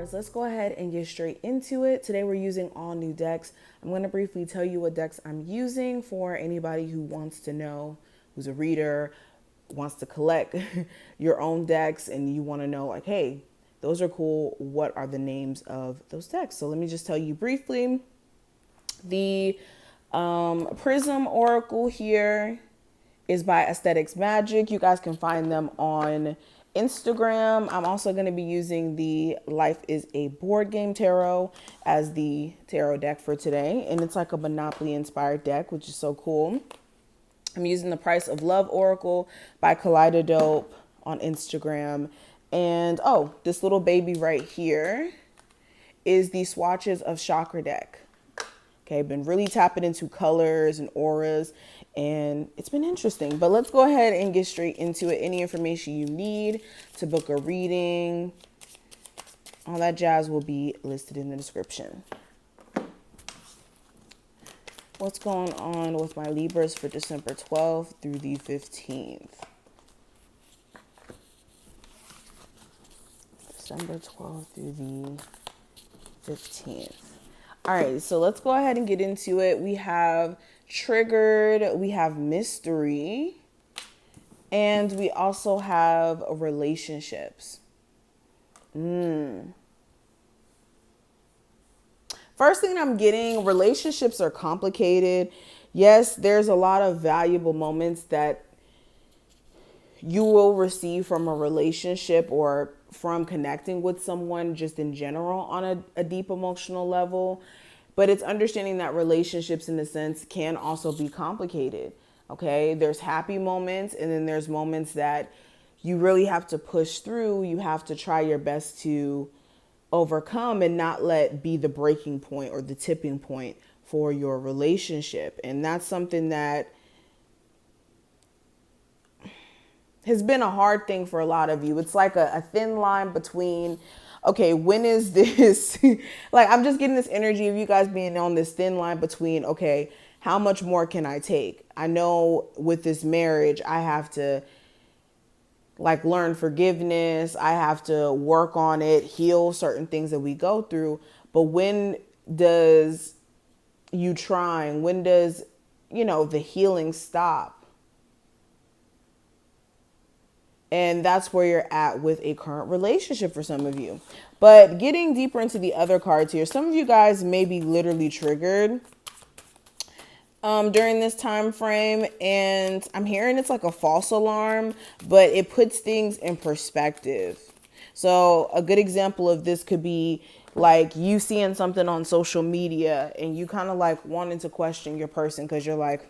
cards, let's go ahead and get straight into it. Today we're using all new decks. I'm going to briefly tell you what decks I'm using for anybody who wants to know, who's a reader, wants to collect your own decks, and you want to know like, hey, those are cool. What are the names of those decks? So let me just tell you briefly. The Prism Oracle here is by Aesthetics Magic. You guys can find them on Instagram. I'm also going to be using the Life is a Board Game Tarot as the tarot deck for today. And it's like a Monopoly inspired deck, which is so cool. I'm using the Price of Love Oracle by Kaleidodope on Instagram. And oh, this little baby right here is the Swatches of Chakra deck. Okay, been really tapping into colors and auras, and it's been interesting. But let's go ahead and get straight into it. Any information you need to book a reading, all that jazz will be listed in the description. What's going on with my Libras for December 12th through the 15th? December 12th through the 15th. All right, so let's go ahead and get into it. We have triggered, we have mystery, and we also have relationships. First thing I'm getting, relationships are complicated. Yes, there's a lot of valuable moments that you will receive from a relationship or from connecting with someone just in general on a deep emotional level. But it's understanding that relationships in a sense can also be complicated. Okay, there's happy moments, and then there's moments that you really have to push through. You have to try your best to overcome and not let be the breaking point or the tipping point for your relationship. And that's something that has been a hard thing for a lot of you. It's like a thin line between, okay, when is this? Like, I'm just getting this energy of you guys being on this thin line between, okay, how much more can I take? I know with this marriage, I have to like learn forgiveness. I have to work on it, heal certain things that we go through. But when does you trying, when does, the healing stop? And that's where you're at with a current relationship for some of you. But getting deeper into the other cards here, some of you guys may be literally triggered during this time frame. And I'm hearing it's like a false alarm, but it puts things in perspective. So a good example of this could be like you seeing something on social media and you kind of like wanting to question your person because you're like,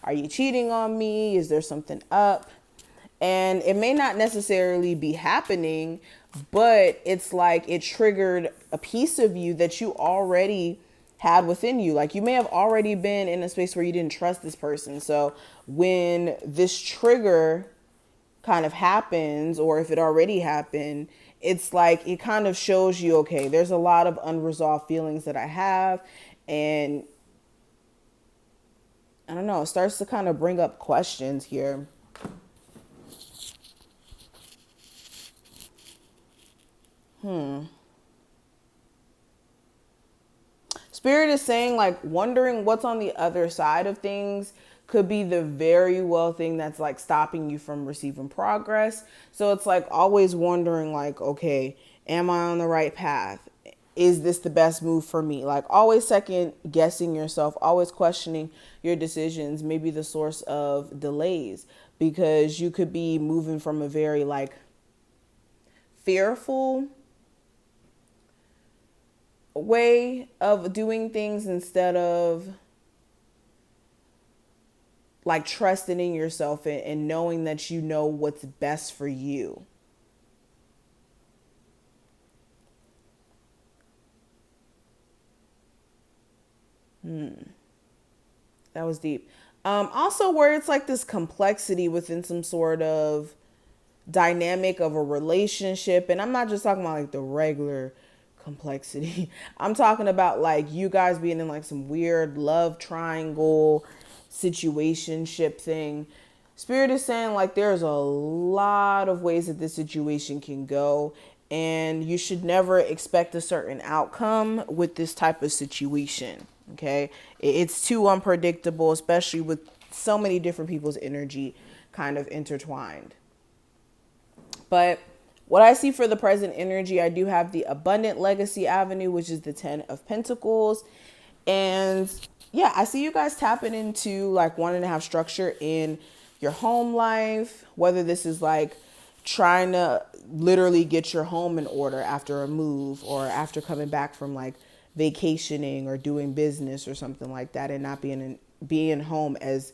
are you cheating on me? Is there something up? And it may not necessarily be happening, but it's like it triggered a piece of you that you already had within you. Like you may have already been in a space where you didn't trust this person. So when this trigger kind of happens, or if it already happened, it's like it kind of shows you, okay, there's a lot of unresolved feelings that I have. And I don't know, it starts to kind of bring up questions here. Spirit is saying like wondering what's on the other side of things could be the very well thing that's like stopping you from receiving progress. So it's like always wondering like, okay, am I on the right path? Is this the best move for me? Like always second guessing yourself, always questioning your decisions, maybe the source of delays, because you could be moving from a very like fearful way of doing things instead of like trusting in yourself and knowing that you know what's best for you. That was deep. Also where it's like this complexity within some sort of dynamic of a relationship. And I'm not just talking about like the regular complexity. I'm talking about like you guys being in like some weird love triangle situationship thing. Spirit is saying like there's a lot of ways that this situation can go. And you should never expect a certain outcome with this type of situation. Okay. It's too unpredictable, especially with so many different people's energy kind of intertwined. But what I see for the present energy, I do have the Abundant Legacy Avenue, which is the 10 of Pentacles. And yeah, I see you guys tapping into like wanting to have structure in your home life, whether this is like trying to literally get your home in order after a move or after coming back from like vacationing or doing business or something like that, and not being home as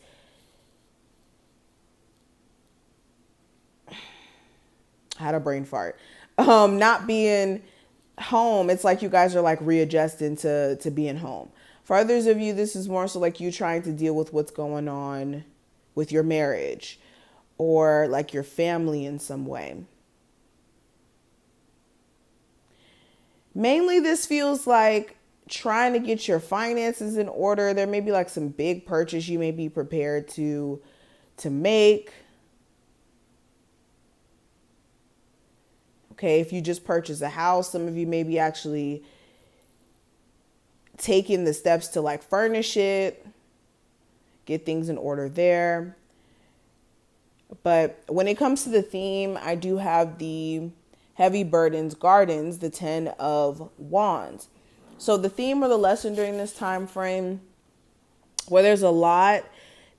I had a brain fart. Not being home. It's like you guys are like readjusting to being home. For others of you, this is more so like you trying to deal with what's going on with your marriage or like your family in some way. Mainly this feels like trying to get your finances in order. There may be like some big purchase you may be prepared to make. Okay, if you just purchase a house, some of you may be actually taking the steps to like furnish it, get things in order there. But when it comes to the theme, I do have the Heavy Burdens Gardens, the 10 of Wands. So the theme or the lesson during this time frame, where there's a lot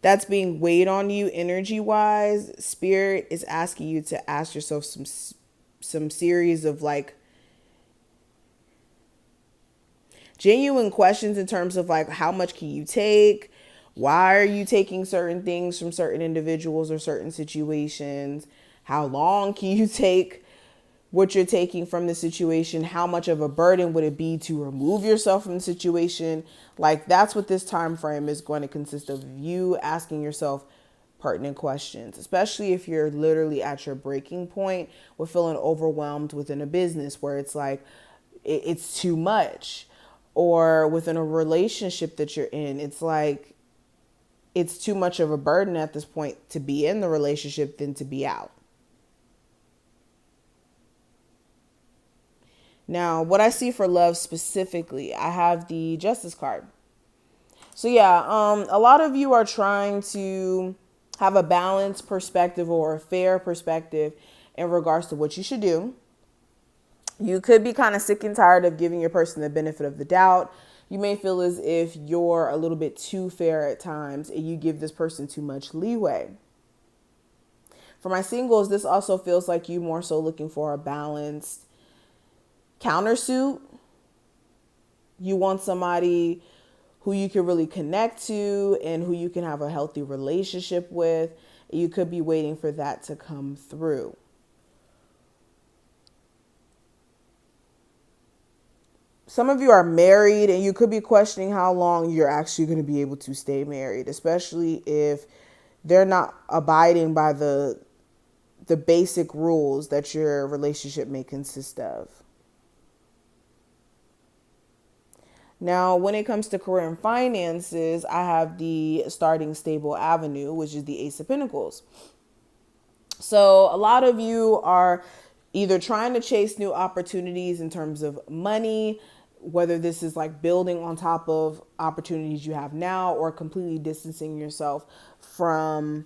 that's being weighed on you energy wise, Spirit is asking you to ask yourself some series of like genuine questions in terms of like, how much can you take? Why are you taking certain things from certain individuals or certain situations? How long can you take what you're taking from the situation? How much of a burden would it be to remove yourself from the situation? Like, that's what this time frame is going to consist of, you asking yourself pertinent questions, especially if you're literally at your breaking point with feeling overwhelmed within a business where it's like it's too much, or within a relationship that you're in, it's like it's too much of a burden at this point to be in the relationship than to be out. Now, what I see for love specifically, I have the Justice card. So yeah, a lot of you are trying to have a balanced perspective or a fair perspective in regards to what you should do. You could be kind of sick and tired of giving your person the benefit of the doubt. You may feel as if you're a little bit too fair at times and you give this person too much leeway. For my singles, this also feels like you more so looking for a balanced countersuit. You want somebody who you can really connect to and who you can have a healthy relationship with. You could be waiting for that to come through. Some of you are married and you could be questioning how long you're actually going to be able to stay married, especially if they're not abiding by the basic rules that your relationship may consist of. Now, when it comes to career and finances, I have the Starting Stable Avenue, which is the Ace of Pentacles. So a lot of you are either trying to chase new opportunities in terms of money, whether this is like building on top of opportunities you have now, or completely distancing yourself from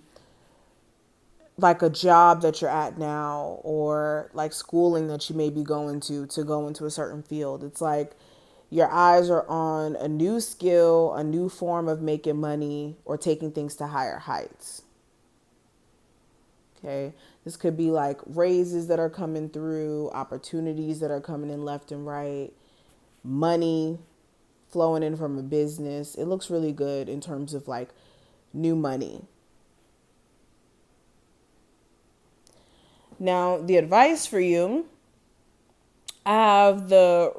like a job that you're at now, or like schooling that you may be going to go into a certain field. It's like your eyes are on a new skill, a new form of making money, or taking things to higher heights. Okay. This could be like raises that are coming through, opportunities that are coming in left and right, money flowing in from a business. It looks really good in terms of like new money. Now, the advice for you, I have the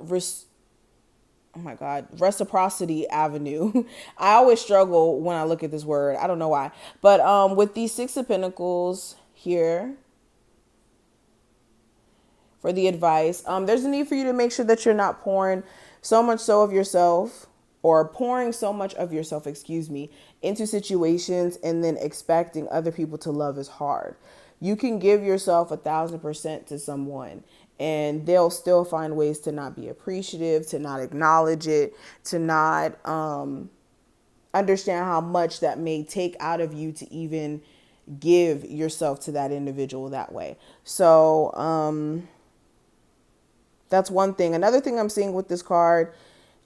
Reciprocity Avenue. I always struggle when I look at this word. I don't know why. But with these Six of Pentacles here for the advice, there's a need for you to make sure that you're not pouring so much so of yourself or pouring so much of yourself, into situations and then expecting other people to love is hard. You can give yourself 1,000% to someone and they'll still find ways to not be appreciative, to not acknowledge it, to not understand how much that may take out of you to even give yourself to that individual that way. So that's one thing. Another thing I'm seeing with this card,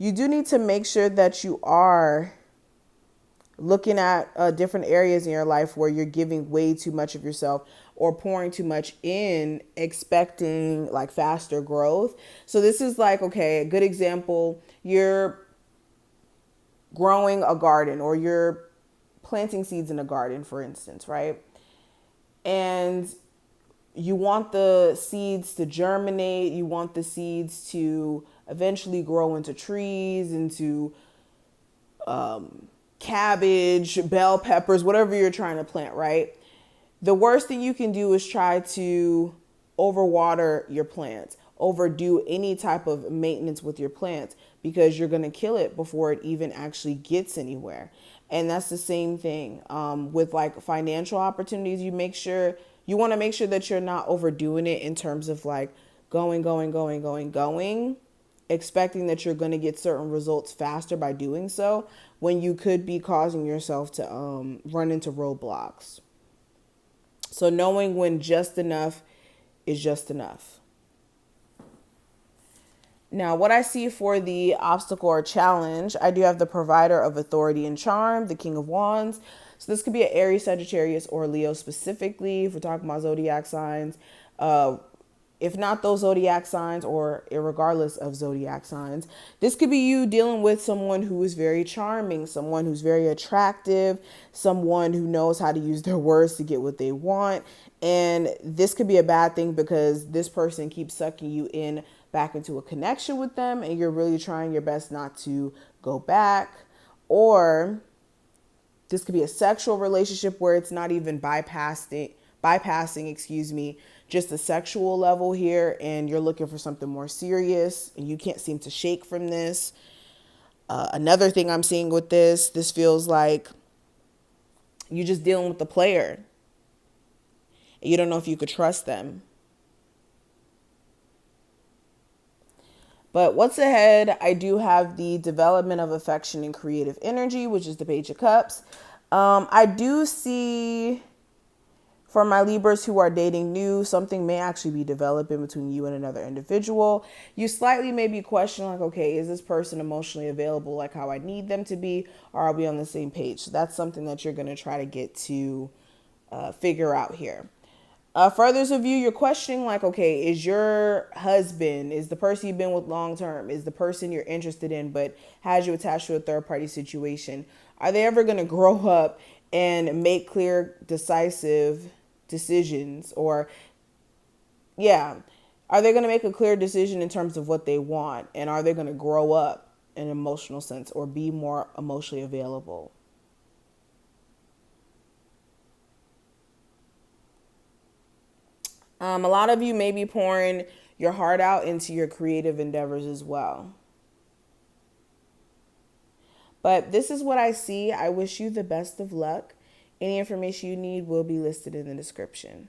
you do need to make sure that you are looking at different areas in your life where you're giving way too much of yourself or pouring too much in, expecting like faster growth. So this is like, okay, a good example, you're growing a garden or you're planting seeds in a garden, for instance, right? And you want the seeds to germinate, you want the seeds to eventually grow into trees, into cabbage, bell peppers, whatever you're trying to plant, right? The worst thing you can do is try to overwater your plants, overdo any type of maintenance with your plants, because you're going to kill it before it even actually gets anywhere. And that's the same thing with like financial opportunities. You want to make sure that you're not overdoing it in terms of like going, expecting that you're going to get certain results faster by doing so, when you could be causing yourself to run into roadblocks. So knowing when just enough is just enough. Now, what I see for the obstacle or challenge, I do have the provider of authority and charm, the King of Wands. So this could be an Aries, Sagittarius, or Leo specifically, if we're talking about zodiac signs. If not those zodiac signs, or regardless of zodiac signs, this could be you dealing with someone who is very charming, someone who's very attractive, someone who knows how to use their words to get what they want. And this could be a bad thing because this person keeps sucking you in back into a connection with them and you're really trying your best not to go back. Or this could be a sexual relationship where it's not even bypassing, just the sexual level here, and you're looking for something more serious and you can't seem to shake from this. Another thing I'm seeing with this feels like you're just dealing with the player. You don't know if you could trust them. But what's ahead, I do have the development of affection and creative energy, which is the Page of Cups. I do see, for my Libras who are dating new, something may actually be developing between you and another individual. You slightly may be questioning like, okay, is this person emotionally available like how I need them to be? Or are we on the same page? So that's something that you're going to try to get to figure out here. For others of you, you're questioning like, okay, is your husband, is the person you've been with long term, is the person you're interested in but has you attached to a third party situation, are they ever going to grow up and make clear, decisive decisions? Or are they going to make a clear decision in terms of what they want? And are they going to grow up in an emotional sense or be more emotionally available? A lot of you may be pouring your heart out into your creative endeavors as well. But this is what I see. I wish you the best of luck. Any information you need will be listed in the description.